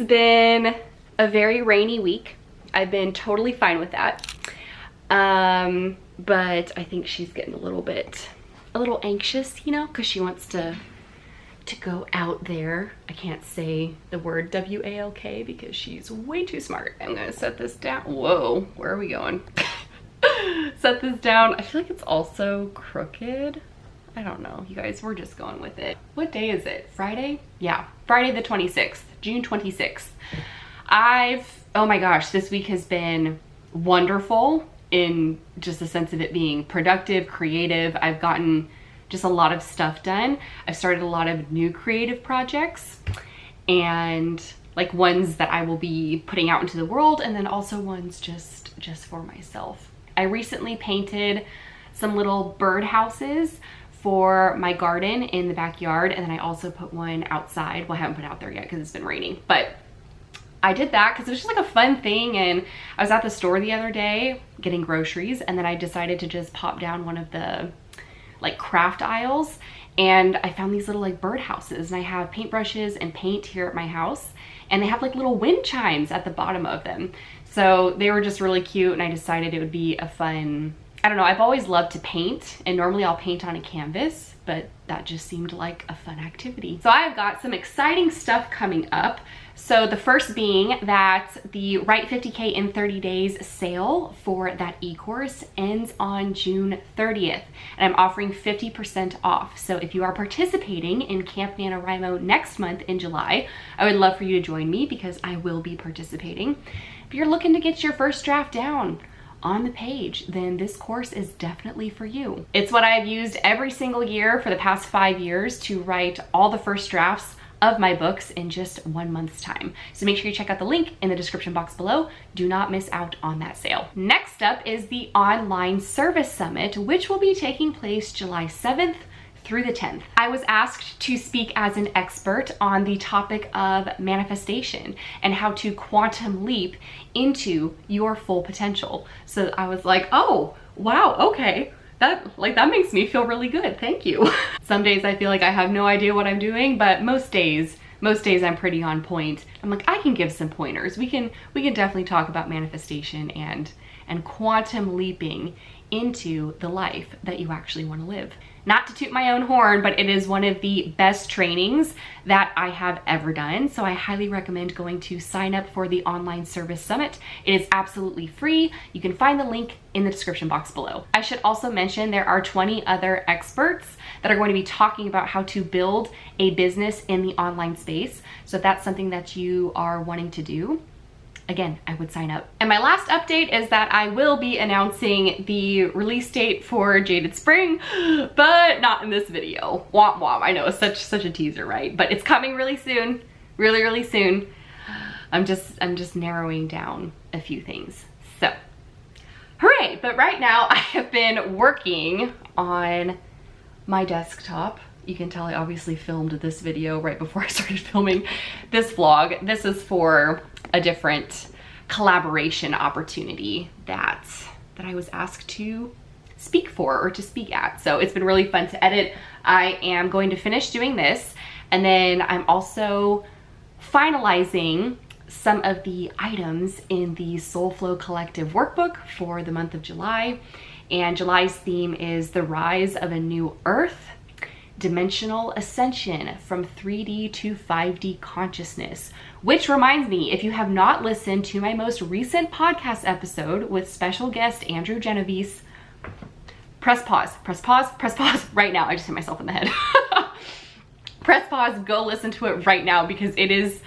been a very rainy week. I've been totally fine with that. But I think she's getting a little anxious, you know, because she wants to go out there. I can't say the word W-A-L-K because she's way too smart. I'm gonna set this down. Whoa, where are we going? Set this down. I feel like it's also crooked. I don't know, you guys, we're just going with it. What day is it? Friday? Yeah, Friday the 26th, June 26th. Oh my gosh, this week has been wonderful in just the sense of it being productive, creative. I've gotten just a lot of stuff done. I've started a lot of new creative projects, and like ones that I will be putting out into the world, and then also ones just for myself. I recently painted some little bird houses for my garden in the backyard, and then I also put one outside. Well, I haven't put it out there yet because it's been raining, but I did that because it was just like a fun thing. And I was at the store the other day getting groceries, and then I decided to just pop down one of the like craft aisles, and I found these little like bird houses, and I have paintbrushes and paint here at my house, and they have like little wind chimes at the bottom of them. So they were just really cute, and I decided it would be a fun, I don't know, I've always loved to paint, and normally I'll paint on a canvas, but that just seemed like a fun activity. So I've got some exciting stuff coming up. So the first being that the Write 50K in 30 Days sale for that e-course ends on June 30th, and I'm offering 50% off. So if you are participating in Camp NaNoWriMo next month in July, I would love for you to join me because I will be participating. If you're looking to get your first draft down on the page, then this course is definitely for you. It's what I've used every single year for the past 5 years to write all the first drafts of my books in just 1 month's time. So make sure you check out the link in the description box below. Do not miss out on that sale. Next up is the Online Service Summit, which will be taking place July 7th through the 10th. I was asked to speak as an expert on the topic of manifestation and how to quantum leap into your full potential. So I was like, oh, wow, okay. That makes me feel really good, thank you. Some days I feel like I have no idea what I'm doing, but most days I'm pretty on point. I'm like, I can give some pointers. We can definitely talk about manifestation and quantum leaping into the life that you actually want to live. Not to toot my own horn, but it is one of the best trainings that I have ever done. So I highly recommend going to sign up for the Online Service Summit. It is absolutely free. You can find the link in the description box below. I should also mention there are 20 other experts that are going to be talking about how to build a business in the online space. So if that's something that you are wanting to do, again, I would sign up. And my last update is that I will be announcing the release date for Jaded Spring, but not in this video. Womp womp. I know, it's such a teaser, right? But it's coming really soon, really soon. I'm just narrowing down a few things. So, hooray! But right now I have been working on my desktop. You can tell I obviously filmed this video right before I started filming this vlog. This is for a different collaboration opportunity that I was asked to speak for or to speak at. So it's been really fun to edit. I am going to finish doing this, and then I'm also finalizing some of the items in the SoulFlow Collective workbook for the month of July. And July's theme is the rise of a new earth, dimensional ascension from 3D to 5D consciousness. Which reminds me, if you have not listened to my most recent podcast episode with special guest Andrew Genovese, press pause right now. I just hit myself in the head. Press pause, go listen to it right now because it is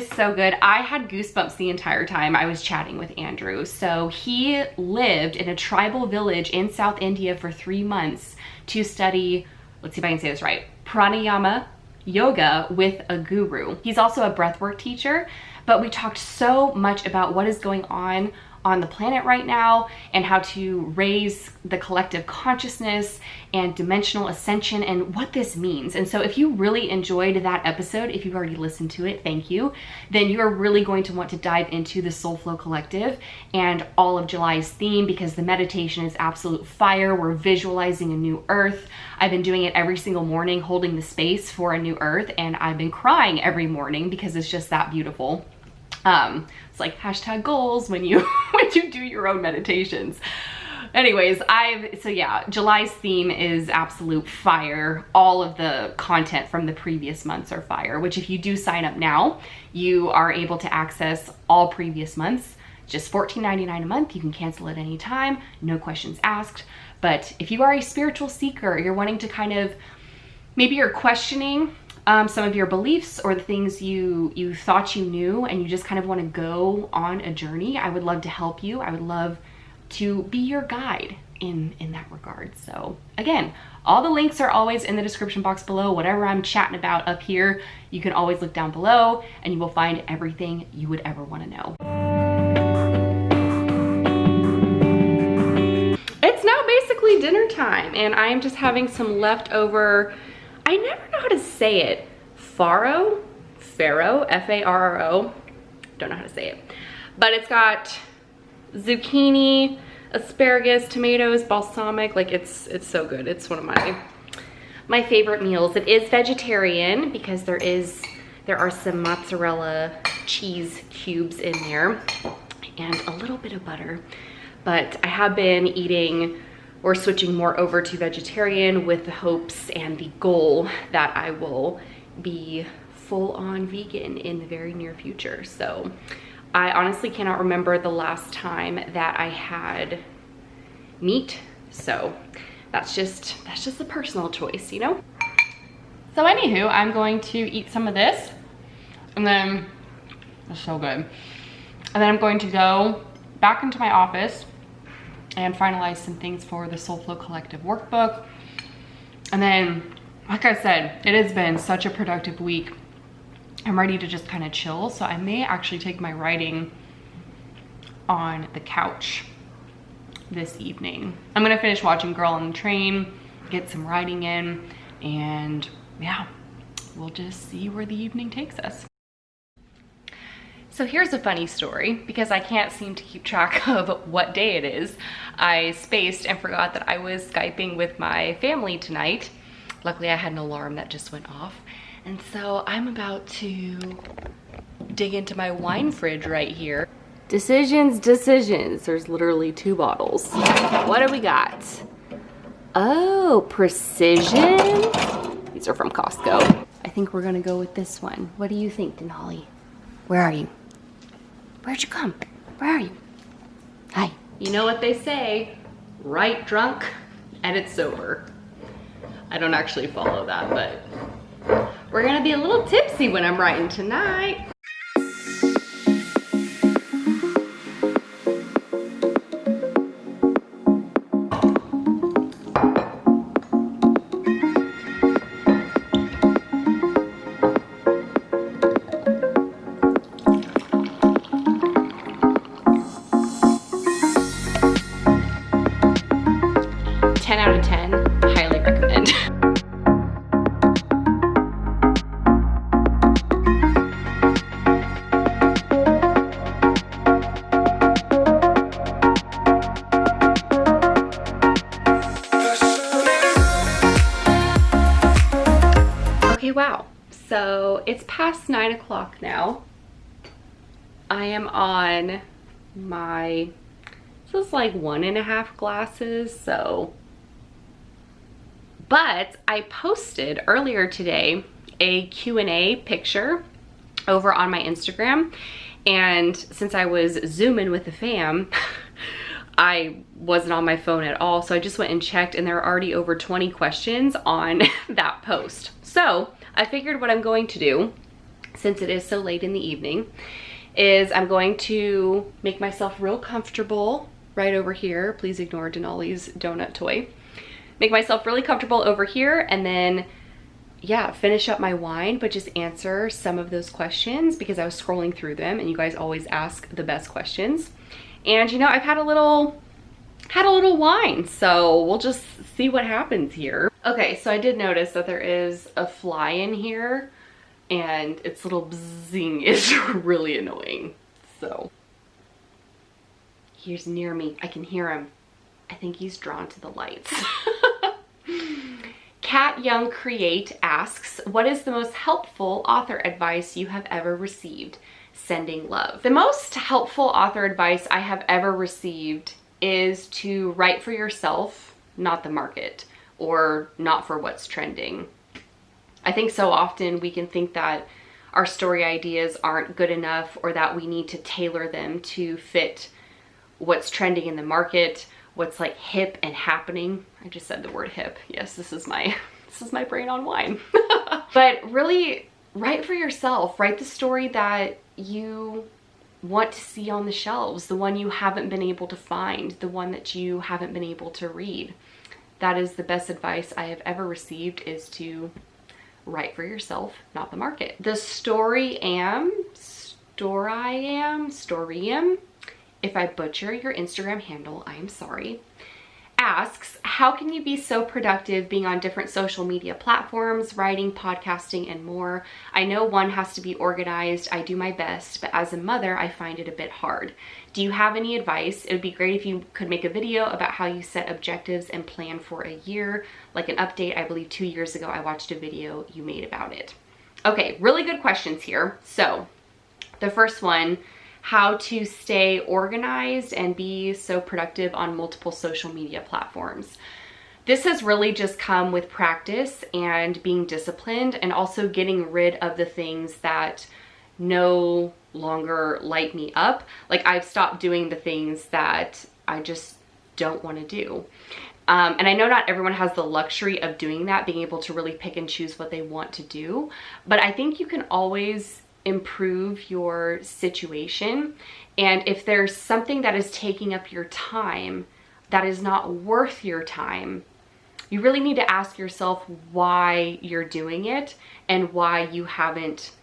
so good. I had goosebumps the entire time I was chatting with Andrew. So he lived in a tribal village in South India for 3 months to study, let's see if I can say this right, pranayama yoga with a guru. He's also a breathwork teacher, but we talked so much about what is going on on the planet right now and how to raise the collective consciousness and dimensional ascension and what this means. And so if you really enjoyed that episode, if you've already listened to it, thank you, then you are really going to want to dive into the SoulFlow Collective and all of July's theme, because the meditation is absolute fire. We're visualizing a new earth. I've been doing it every single morning, holding the space for a new earth, and I've been crying every morning because it's just that beautiful. It's like hashtag goals when you when you do your own meditations. Anyways, so yeah, July's theme is absolute fire. All of the content from the previous months are fire, which if you do sign up now, you are able to access all previous months. Just $14.99 a month. You can cancel at any time, no questions asked. But if you are a spiritual seeker, you're wanting to kind of, maybe you're questioning some of your beliefs or the things you thought you knew, and you just kind of want to go on a journey, I would love to help you. I would love to be your guide in that regard. So again, all the links are always in the description box below. Whatever I'm chatting about up here, you can always look down below and you will find everything you would ever want to know. It's now basically dinner time, and I am just having some leftover, I never know how to say it, farro, F-A-R-R-O, don't know how to say it, but it's got zucchini, asparagus, tomatoes, balsamic, like it's so good. It's one of my favorite meals. It is vegetarian because there are some mozzarella cheese cubes in there and a little bit of butter. But I have been eating or switching more over to vegetarian with the hopes and the goal that I will be full-on vegan in the very near future. So I honestly cannot remember the last time that I had meat. So that's just a personal choice, you know? So anywho, I'm going to eat some of this, and then it's so good. And then I'm going to go back into my office and finalize some things for the SoulFlow Collective workbook. And then, like I said, it has been such a productive week. I'm ready to just kind of chill. So I may actually take my writing on the couch this evening. I'm gonna finish watching Girl on the Train, get some writing in, and yeah, we'll just see where the evening takes us. So here's a funny story, because I can't seem to keep track of what day it is. I spaced and forgot that I was Skyping with my family tonight. Luckily I had an alarm that just went off. And so I'm about to dig into my wine fridge right here. Decisions. There's literally 2 bottles. What do we got? Oh, Precision. These are from Costco. I think we're gonna go with this one. What do you think, Denali? Where are you? Where'd you come? Where are you? Hi. You know what they say, write drunk, edit sober. I don't actually follow that, but we're gonna be a little tipsy when I'm writing tonight. Wow, so it's past 9 o'clock now. I am on my, this is like 1.5 glasses, so. But I posted earlier today a Q&A picture over on my Instagram, and since I was Zooming with the fam, I wasn't on my phone at all, so I just went and checked, and there are already over 20 questions on that post. So I figured what I'm going to do, since it is so late in the evening, is I'm going to make myself real comfortable right over here. Please ignore Denali's donut toy. Make myself really comfortable over here, and then, yeah, finish up my wine, but just answer some of those questions because I was scrolling through them and you guys always ask the best questions. And you know, I've had a little wine, so we'll just see what happens here. Okay, so I did notice that there is a fly in here, and its little bzzing is really annoying. So he's near me. I can hear him. I think he's drawn to the lights. Cat Young Create asks, what is the most helpful author advice you have ever received? Sending love. The most helpful author advice I have ever received is to write for yourself, not the market, or not for what's trending. I think so often we can think that our story ideas aren't good enough, or that we need to tailor them to fit what's trending in the market, what's like hip and happening. I just said the word hip. Yes, this is my brain on wine. But really, write for yourself. Write the story that you want to see on the shelves, the one you haven't been able to find, the one that you haven't been able to read. That is the best advice I have ever received, is to write for yourself, not the market. The Storyam, if I butcher your Instagram handle, I am sorry, asks, how can you be so productive being on different social media platforms, writing, podcasting, and more? I know one has to be organized. I do my best, but as a mother, I find it a bit hard. Do you have any advice? It would be great if you could make a video about how you set objectives and plan for a year, like an update. I believe 2 years ago, I watched a video you made about it. Okay, really good questions here. So the first one, how to stay organized and be so productive on multiple social media platforms. This has really just come with practice and being disciplined, and also getting rid of the things that no longer light me up. Like, I've stopped doing the things that I just don't want to do. And I know not everyone has the luxury of doing that, being able to really pick and choose what they want to do, but I think you can always improve your situation. And if there's something that is taking up your time that is not worth your time, you really need to ask yourself why you're doing it and why you haven't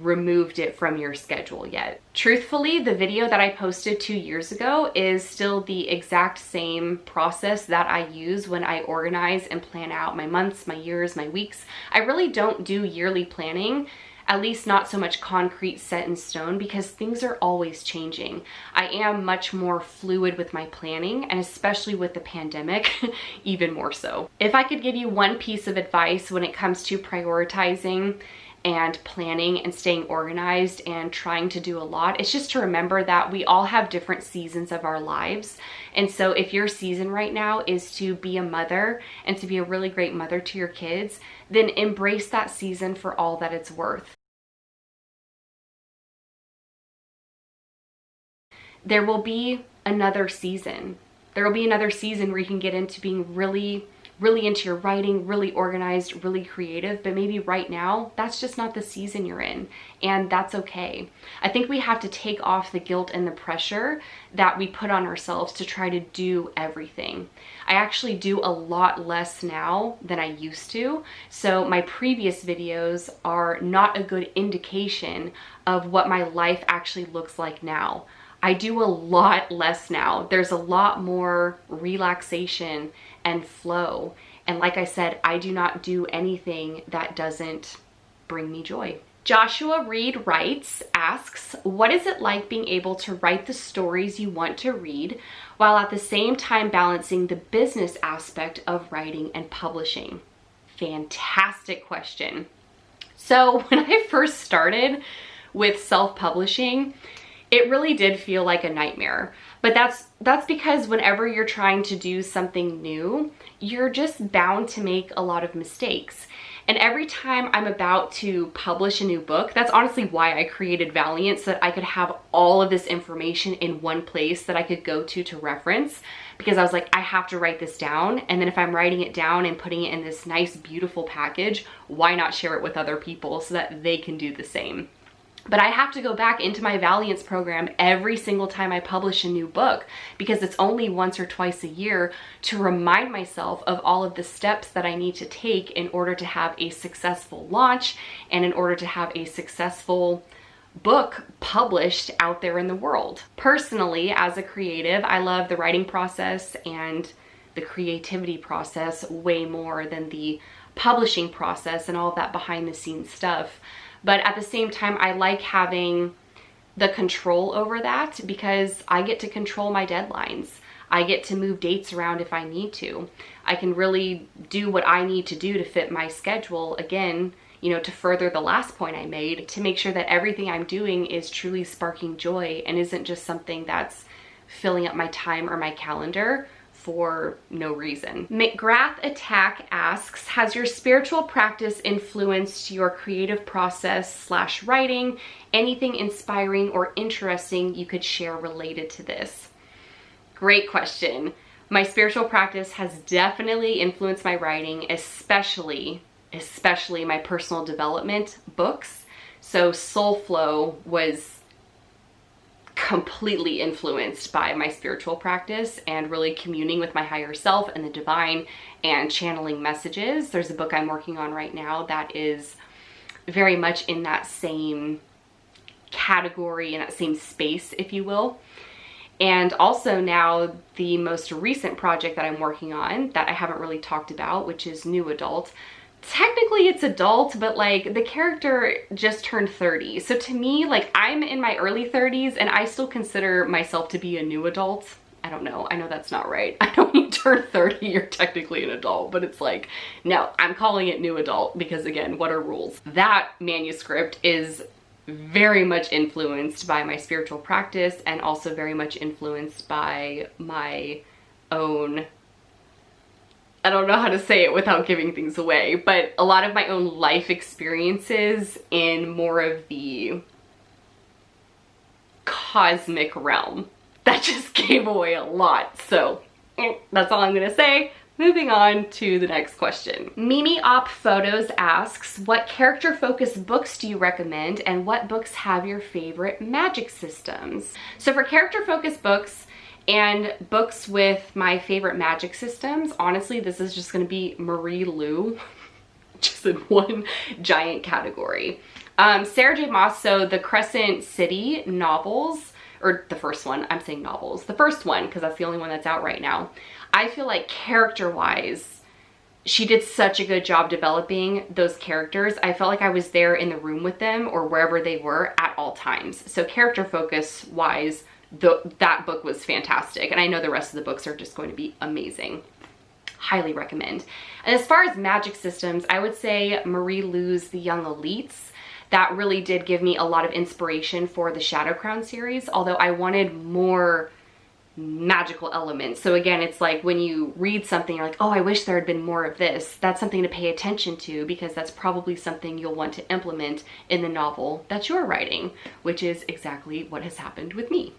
removed it from your schedule yet. Truthfully, the video that I posted 2 years ago is still the exact same process that I use when I organize and plan out my months, my years, my weeks. I really don't do yearly planning, at least not so much concrete set in stone, because things are always changing. I am much more fluid with my planning, and especially with the pandemic, even more so. If I could give you one piece of advice when it comes to prioritizing and planning and staying organized and trying to do a lot, it's just to remember that we all have different seasons of our lives. And so if your season right now is to be a mother and to be a really great mother to your kids, then embrace that season for all that it's worth. There will be another season. There will be another season where you can get into being really into your writing, really organized, really creative, but maybe right now, that's just not the season you're in, and that's okay. I think we have to take off the guilt and the pressure that we put on ourselves to try to do everything. I actually do a lot less now than I used to, so my previous videos are not a good indication of what my life actually looks like now. I do a lot less now. There's a lot more relaxation and flow. And like I said, I do not do anything that doesn't bring me joy. Joshua Reed asks, what is it like being able to write the stories you want to read while at the same time balancing the business aspect of writing and publishing? Fantastic question. So when I first started with self-publishing, it really did feel like a nightmare. But that's because whenever you're trying to do something new, you're just bound to make a lot of mistakes. And every time I'm about to publish a new book, that's honestly why I created Valiance, so that I could have all of this information in one place that I could go to reference. Because I was like, I have to write this down. And then if I'm writing it down and putting it in this nice, beautiful package, why not share it with other people so that they can do the same? But I have to go back into my Valiance program every single time I publish a new book, because it's only once or twice a year, to remind myself of all of the steps that I need to take in order to have a successful launch and in order to have a successful book published out there in the world. Personally, as a creative, I love the writing process and the creativity process way more than the publishing process and all of that behind the scenes stuff. But at the same time, I like having the control over that because I get to control my deadlines. I get to move dates around if I need to. I can really do what I need to do to fit my schedule, again, you know, to further the last point I made, to make sure that everything I'm doing is truly sparking joy and isn't just something that's filling up my time or my calendar for no reason. McGrath Attack asks, has your spiritual practice influenced your creative process / writing? Anything inspiring or interesting you could share related to this? Great question. My spiritual practice has definitely influenced my writing, especially my personal development books. So SOULFLOW was completely influenced by my spiritual practice and really communing with my higher self and the divine and channeling messages. There's a book I'm working on right now that is very much in that same category, in that same space, if you will. And also now the most recent project that I'm working on that I haven't really talked about, which is New Adult. Technically it's adult, but like the character just turned 30. So to me, like I'm in my early 30s and I still consider myself to be a new adult. I don't know. I know that's not right. I don't mean turn 30, you're technically an adult, but it's like, no, I'm calling it New Adult because again, what are rules? That manuscript is very much influenced by my spiritual practice and also very much influenced by my own, I don't know how to say it without giving things away, but a lot of my own life experiences in more of the cosmic realm. That just gave away a lot. So that's all I'm gonna say. Moving on to the next question. Mimi Op Photos asks, what character-focused books do you recommend and what books have your favorite magic systems? So for character-focused books and books with my favorite magic systems, honestly, this is just gonna be Marie Lu, just in one giant category. Sarah J. Maas, so the Crescent City novels, or the first one, I'm saying novels, the first one, because that's the only one that's out right now. I feel like character-wise, she did such a good job developing those characters. I felt like I was there in the room with them or wherever they were at all times. So character focus-wise, that book was fantastic. And I know the rest of the books are just going to be amazing. Highly recommend. And as far as magic systems, I would say Marie Lu's The Young Elites. That really did give me a lot of inspiration for the Shadow Crown series, although I wanted more magical elements. So again, it's like when you read something, you're like, oh, I wish there had been more of this. That's something to pay attention to because that's probably something you'll want to implement in the novel that you're writing, which is exactly what has happened with me.